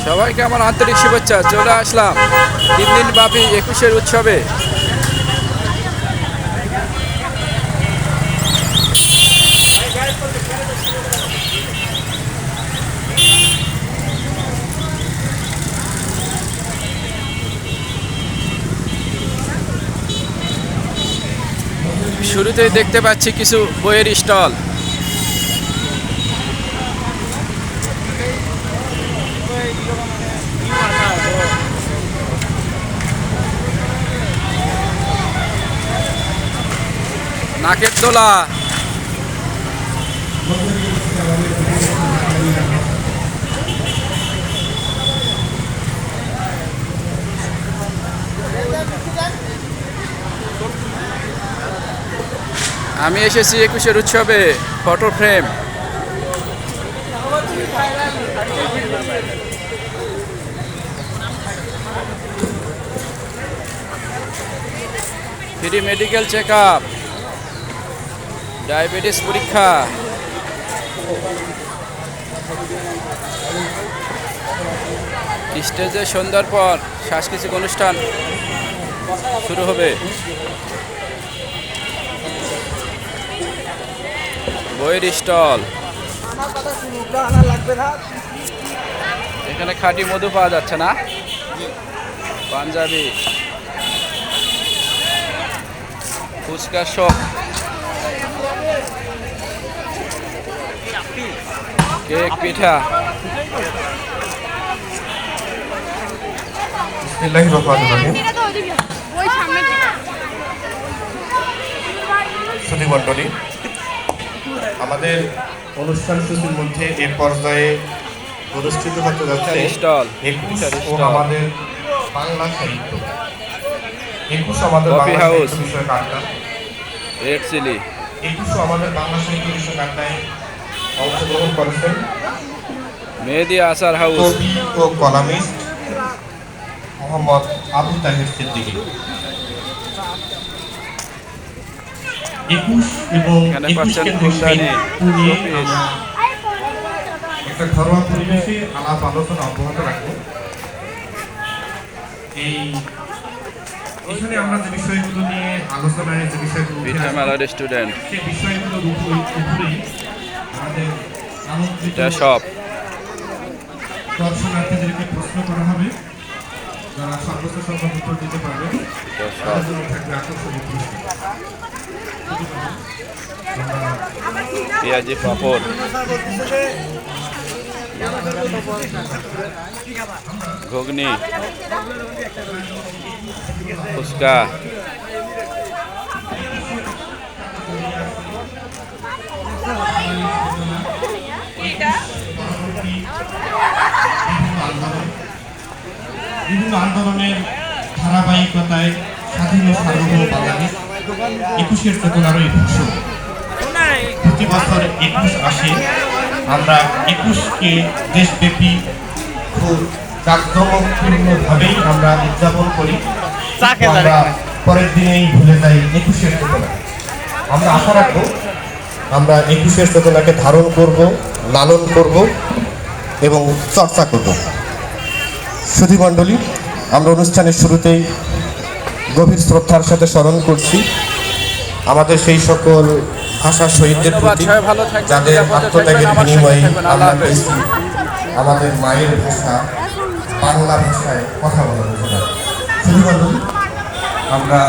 সবাইকে আমার আন্তরিক শুভেচ্ছা। চলে আসলাম 3 দিন ব্যাপী 21-এর উৎসবে। শুরুতেই দেখতে পাচ্ছি কিছু বইয়ের স্টল। নাকের দোলা, আমি এসেছি 21-এর উৎসবে। Photo frame, free medical check up, diabetes পরীক্ষা, স্টেজে সন্ধ্যার পর সাংস্কৃতিক অনুষ্ঠান শুরু হবে। বইয়ের স্টল, এখানে খাঁটি মধু পাওয়া যাচ্ছে না, পাঞ্জাবি, ফুচকা শপ, কেক, পিঠা। সুধীমণ্ডলী, আমাদের অনুষ্ঠান সূচির মধ্যে এ পর্যায়ে প্রদর্শিত হতে যাচ্ছে আমাদের বাংলা সাহিত্য। 21 আমাদের বাংলা সাহিত্য বিষয়ক আড্ডা, রেড চিলি। 21 আমাদের বাংলা সাহিত্য বিষয়ক আড্ডায় অংশগ্রহণ করেছেন মেহেদি আসার হাউস, কবি ও কলামিস্ট মোহাম্মদ আবু তাহের সিদ্দিকী। 21 এবং 21 কেন্দ্রিক একটা ঘরোয়া পরিবেশে আলাপ আলোচনা অব্যাহত রাখবো। এখানে আমরা যে বিষয়গুলো নিয়ে আলোচনায় যে বিষয়গুলো স্টুডেন্ট, সেই বিষয়গুলোর উপরেই আমাদের আমন্ত্রিত সব দর্শনার্থীদেরকে প্রশ্ন করা হবে। যারা সর্বোচ্চ সংখ্যক উত্তর দিতে পারবে তাদের জন্য থাকবে আকর্ষণীয় পুরস্কার। পেঁয়াজি, পাপড়, ঘুগনি, ফুচকা, বিভিন্ন আন্দোলনের ধারাবাহিকতায় স্বাধীন ও সার্বভৌম বাংলাদেশ 21-এর চেতনারই ভাষ্য। প্রতি বছর 21 আসে, আমরা 21-কে দেশব্যাপী খুব জাঁকজমকপূর্ণভাবেই আমরা উদযাপন করি। আমরা পরের দিনেই ভুলে যাই 21-এর চেতনা। আমরা আশা রাখবো আমরা 21-এর চেতনাকে ধারণ করব, লালন করব এবং চর্চা করব। সুধীমণ্ডলী, আমরা অনুষ্ঠানের শুরুতেই গভীর শ্রদ্ধার সাথে স্মরণ করছি আমাদের সেই সকল ভাষা শহীদদের প্রতি যাদের আত্মত্যাগের বিনিময়ে আমরা পেয়েছি আমাদের মায়ের ভাষা বাংলা ভাষায় কথা বলার অধিকার। সুধীমণ্ডলী, আমরা